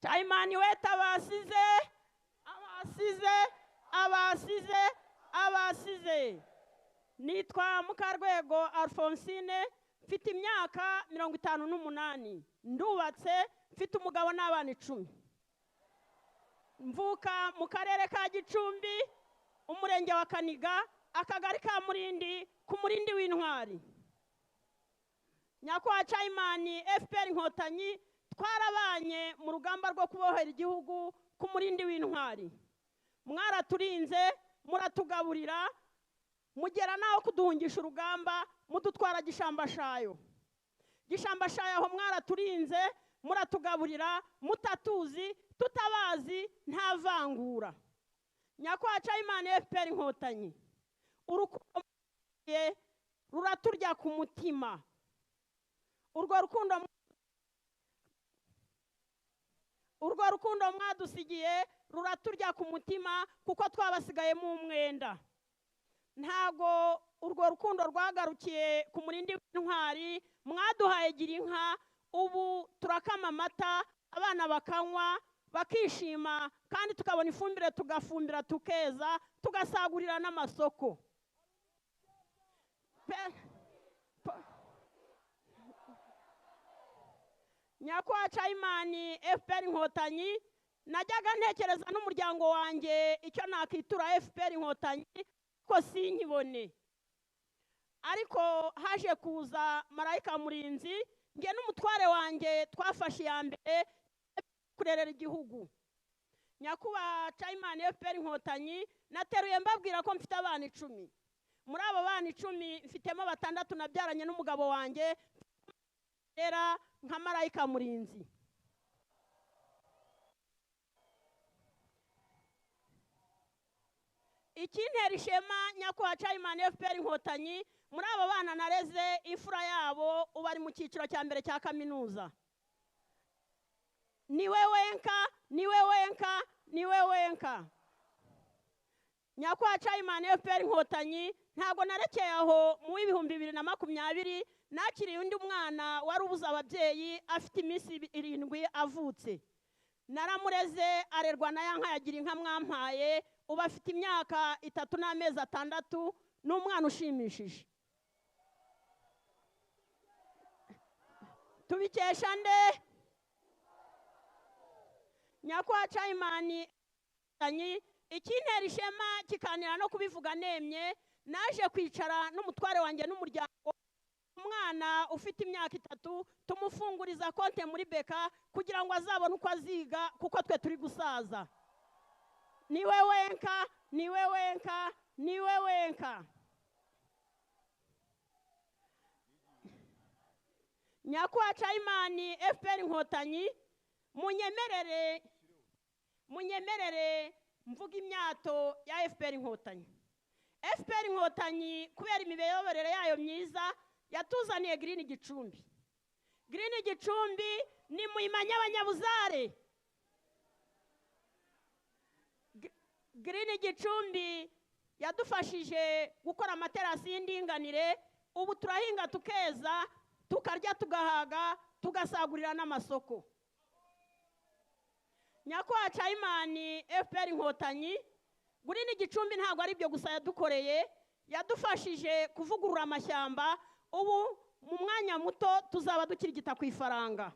Chayimani weta abasize nitwa Mukarwego Alphonsine mfite imyaka 58 ndubatse mfite umugabo n'abana 10 mvuka mu karere ka Gicumbi umurenge wa Kaniga akagari ka Murindi ku Murindi w'Intwari. Nyakwa Chayimani FPR Inkotanyi twarabanye mu rugamba rwo kubohera igihugu ku Murindi w'Intwari. Mwaraturinze muratugaburira mugera naho kuduhungisha urugamba mudutwara Gishambashayo aho mwaraturinze muratugaburira mutatuzi tutabazi nta vangura. Nyakwa Chayimani FPR Inkotanyi urukundo ruraturya ku mutima. Urwo rukundo mwadusigiye ruraturya ku mutima kuko twabasigaye mu mwenda. Ntago urwo rukundo rwagarukiye ku Murindi w'Intwari mwaduhaye gira inka ubu turakama amata abana bakanywa bakishima kandi tukabona ifumbire tugafumbira tukeza tugasagurira n'amasoko. Nyakwa Chayimani FPR Inkotanyi najyaga ntekereza n'umuryango wanjye icyo nakitura FPR Inkotanyi ko sinkibone, ariko haje kuza Marayika Murinzi nge n'umutware wanjye twafashe ya mbere kurerera igihugu. Nyakuba Chayimani FPR Inkotanyi nateruye mbabwira ko mfite abana 10. Muri abo bana 10 mfitemo 6 nabyaranye n'umugabo wanjye era nka Marayika Murinzi. Ikintera ishema Nyakwa Chayimani FPR Inkotanyi muri abo bana nareze ifura yabo ubari mu cyiciro cya mbere cya kaminuza. Niwe wenka Nyakwa Chayimani FPR Inkotanyi ntago narekeye aho mu 2020 nakiriye undi mwana wari ubuza ababyeyi afite iminsi 7 avutse. Naramureze arerwa na yanka yagira inka mwampaye uba afite imyaka 3 n'amezi 6 n'umwana ushimishije. Tubikesha nde? Nyakwa Chayimani Inkotanyi ikintera ishema kikanira no kubivuga nemye naje kwicara n'umutware wanjye n'umuryango umwana ufite imyaka 3 tumufunguriza konte muri beka kugira ngo azabone uko aziga kuko twe turi gusaza. Niwe wenka Nyakwa Chayimani FPR Inkotanyi munyemerere mvuga imyato ya FPR Inkotanyi. FPR Inkotanyi kubera imibeyoborere yayo myiza yatuzaniye Green Gicumbi. Green Gicumbi ni muyimanya abanyabuzare. Green Gicumbi yadufashije gukora amaterasi y'indinganire ubu turahinga tukeza tukarya tugahaga tugasagurira n'amasoko. Nyakwa Chayimani FPR Inkotanyi Green Gicumbi ntago ari byo gusa yadukoreye yadufashije kuvugurura amashyamba ubu mu mwanya muto tuzaba dukirigita ku ifaranga.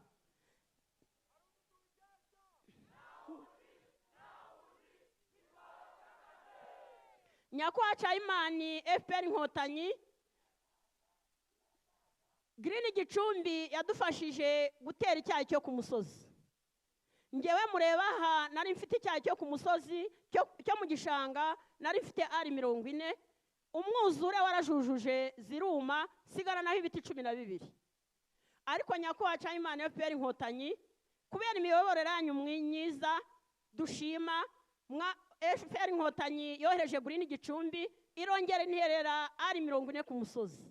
Nyakwa Chayimani FPR Inkotanyi Green Gicumbi yadufashije gutera icyayi cyo ku musozi. Ngewe mureba aha nari mfite icyayi cyo ku musozi cyo mu gishanga nari mfite ari 40 umwuzure warajujuje ziruma sigara naho ibiti 12. Ariko Nyakwa Chayimani FPR Inkotanyi kubera imiyoborere yanyu mwiza dushima FPR Inkotanyi yohereje Green Gicumbi irongera interera ari 40 ku musozi.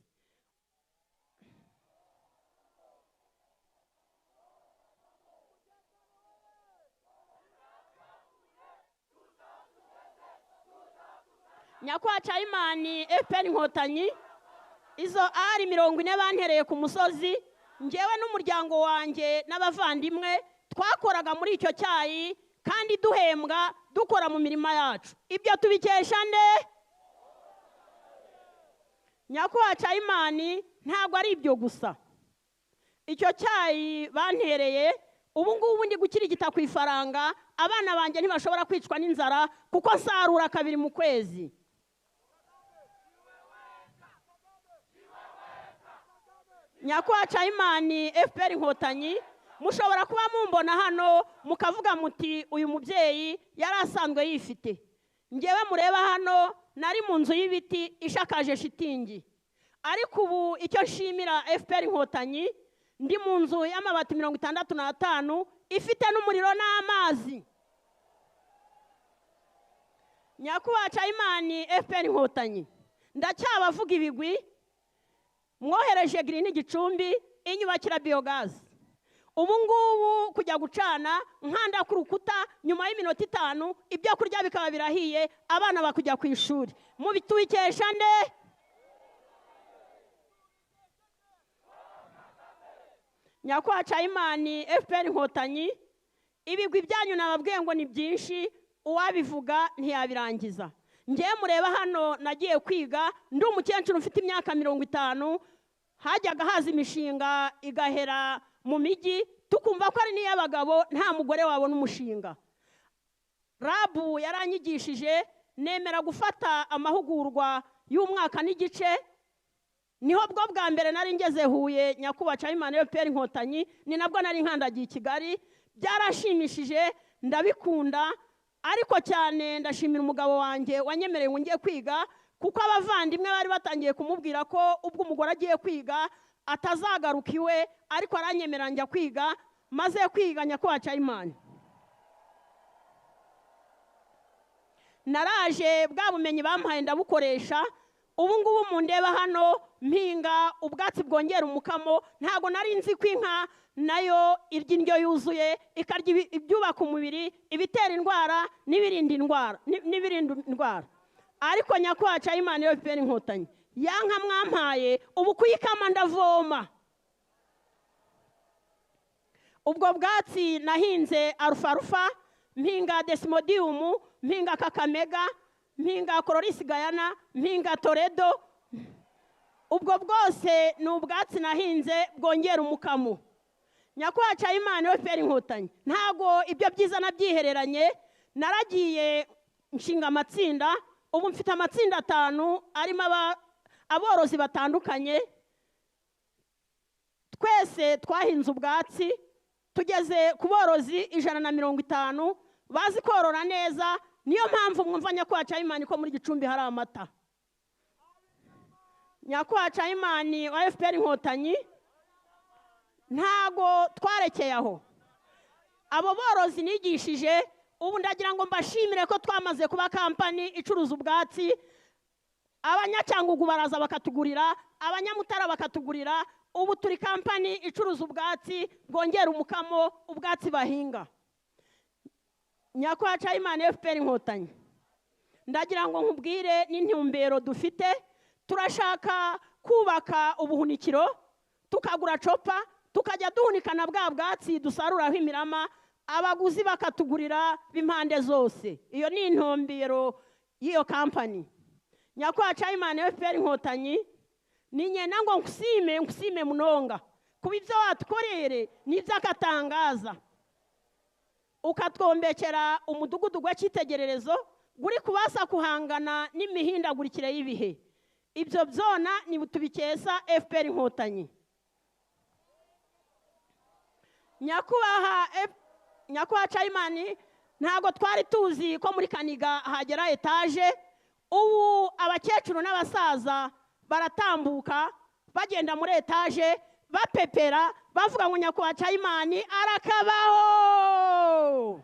Nyakwa Chayimani FPR Inkotanyi izo ari 40 bantereye ku musozi ngewe n'umuryango wanjye n'abavandimwe twakoraga muri icyo cyayi kandi duhembwa dukora mu mirima yacu. Ibyo tubikesha nde? Nyakubahwa Cayimani, ntabwo ari ibyo gusa. Icyo cyayi bantereye, ubu ngubu ndi gukirigita ku ifaranga, abana banjye ntibashobora kwicwa n'inzara kuko nsarura 2 mu kwezi. Nyakubahwa Cayimani, FPR Inkotanyi, mushobora kuba mumbona hano mukavuga muti uyu mubyeyi yari asanzwe yifite. Ngewe mureba hano nari mu nzu y'ibiti ishakaje shitingi, ariko ubu icyo nshimira FPR Inkotanyi, ndi mu nzu y'amabati 65 ifite n'umuriro n'amazi. Nyakubahwa Cayimani, FPR Inkotanyi, ndacyabavuga ibigwi. Mwohereje Green Gicumbi inyubakira biogas. Ubu ngubu kujya gucana nkanda ku rukuta, nyuma y'iminota 5 ibyo kurya bikaba birahiye, abana bakujya ku ishuri. Mubitubikesha nde? Nyakubahwa Cayimani, FPR Inkotanyi, ibigwi byanyu nababwiye ngo ni byinshi, uwabivuga ntiyabirangiza. Ngiye mureba hano nagiye kwiga, ndi umukecuru ufite imyaka 50, hajyaga haza imishinga igahera mu migi, tukumva ko ari n'iy'abagabo nta mugore wabona umushinga. Rabu yaranyigishije, nemera gufata amahugurwa y'umwaka n'igice, niho bwo bwa mbere nari ngeze Huye. Nyakubahwa Cayimani, FPR Inkotanyi, ni nabwo nari nkandagiye Kigali. Byarashimishije, ndabikunda, ariko cyane ndashimira umugabo wanjye wanyemereye ngo ngiye kwiga, kuko abavandimwe bari batangiye kumubwira ko ubwo umugore agiye kwiga atazagaruka iwe, ariko aranyemera njya kwiga, maze kwiga. Nyakubahwa Cayimani, naraje bwa bumenyi bampaye ndabukoresha. Ubu ngubu mundeba hano mpinga ubwatsi bwongera umukamo. Ntago nari nzi ko inka nayo irya indyo yuzuye, ikarya ibyubaka umubiri, ibitera indwara n'ibirinda indwara. Ariko Nyakubahwa Cayimani, FPR Inkotanyi, yanka mwampaye ubu kuyikama ndavoma. Ubwo bwatsi nahinze alfalfa, mpinga desmodium, mpinga kakamega, mpinga Coloris Guyana, mpinga Toledo. Ubwo bwose ni ubwatsi nahinze bwongera umukamo. Nyakubahwa Cayimani, FPR Inkotanyi, ntago ibyo byiza nabyihereranye. Naragiye nshinga amatsinda, ubu mfite amatsinda 5 arimo aborozi batandukanye. Twese twahinze ubwatsi, tugeze ku borozi 150 bazi korora neza. Niyo mpamvu mwumva Nyakubahwa Cayimani ko muri Gicumbi hari amata. Nyakubahwa Cayimani wa FPR Inkotanyi, ntago twarekeye aho. Abo borozi nigishije, ubu ndagira ngo mbashimire ko twamaze kuba kampani icuruza ubwatsi. Abanyacyangugu baraza bakatugurira, abanyamutara bakatugurira. Ubu turi kampani icuruza ubwatsi bwongera umukamo, ubwatsi bahinga. Nyakubahwa Cayimani, FPR Inkotanyi, ndagira ngo nkubwire n'intumbero dufite. Turashaka kubaka ubuhunikiro, tukagura copa, tukajya duhunikana bwa bwatsi dusaruraho imirama, abaguzi bakatugurira b'impande zose. Iyo ni intumbero y'iyo kampani. Nyakubahwa Cayimani, FPR Inkotanyi, ni nyena ngo nkusime munonga kuba ibyo watukorere n'iby'akatangaza, ukatwombekera umudugudu gw'cyitegererezo guri kubasa kuhangana n'imihindagurikire y'ibihe. Ibyo byona ni tubikesa FPR Inkotanyi. Nyakubahwa Cayimani, ntago twari tuzi ko muri Kaniga hagera etaje. Ubu abakecuru n'abasaza baratambuka bagenda muri etaje bapepera bavuga ngo Nyakubahwa Cayimani arakabaho.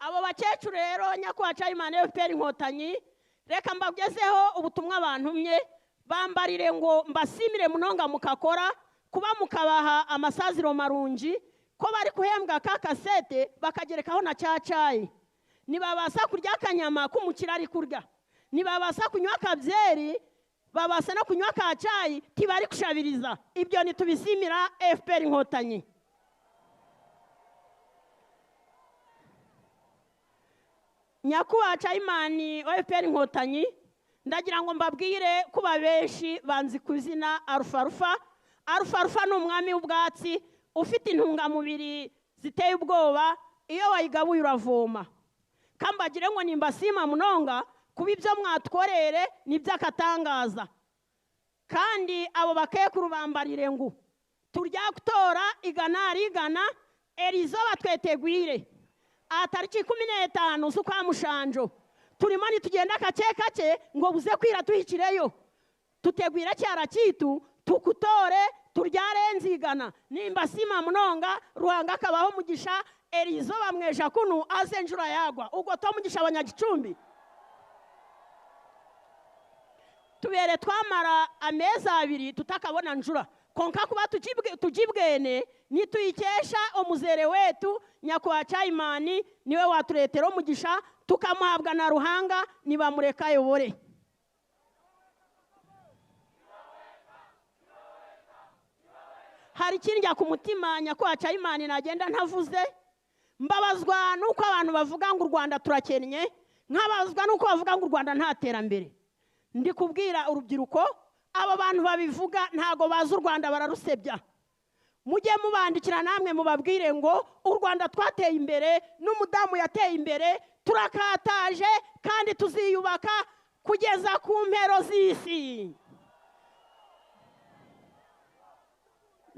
Abo bakecuru rero Nyakubahwa Cayimani, FPR Inkotanyi, reka mbagezeho ubutumwa abantumye. Bambarire ngo mbasimire munonga mukakora, kuba mukabaha amasaziro marungi, ko bari kuhembwa ka kasete bakagerekaho na cyacayi. Nibabasa kurya akanyama k'umukira ari kurya, nibabasa kunywa akabyeri babase no kunywa ka cyayi tibari kushabiriza. Ibyo nitubisimira FPR Inkotanyi. Nyakubahwa Chayimani wa FPR Inkotanyi, ndagira ngo mbabwire kuba benshi banzi kuzina Alpha. Alpha ni umwami w'ubwatsi ufite intungamubiri ziteye ubwoba, iyo wayigabuye uravoma. Kambagire ngo nimbasima Munonga kuba ibyo mwatworere n'iby'akatangaza. Kandi abo bakekuru bambarire ngo turya gutora igana Elizo batwetegwire atariki 15 z'ukwa Mushanjo. Turimo nitugenda kake ngo buze kwira tuhikireyo, tutegwira cyara kitu tukutore turyare nzigana. Nimbasima Munonga Ruhanga kabaho mugisha Elizo bamweja kunu aze njura yagwa ubwo to mugisha abanyagicumbi. Tubere twamara ameza abiri tutakabona njura konka kuba tujibwene nituyikesha omuzere wetu Nyakubahwa Chayimani niwe waturetero mugisha tukamuhabwa na Ruhanga nibamureka yobore. Hari kinjya ku mutima Nyakubahwa Chayimani nagenda ntavuze, mbabazwa nuko abantu bavuga ngo u Rwanda turakennye, nkabazwa nuko bavuga ngo u Rwanda nta terambere. Ndi kubwira urubyiruko aba bantu babivuga ntago bazi u Rwanda bararusebya. Mujye mubandikira namwe mubabwire ngo u Rwanda twateye imbere, n'umudamu yateye imbere, turakataje kandi tuziyubaka kugeza ku mpero z'isi.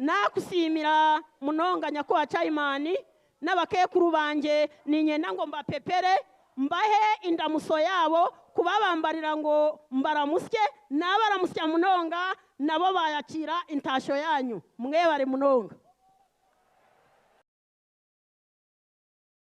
Nakusimira Munonga Nyakubahwa Chayimani n'abakekuru banje ninyenda ngo mbapepere mbahe indamuso yabo kubabambarira ngo mbaramusye n'abaramusya Munonga nabo bayakira intasho yanyu. Mwebare Munonga.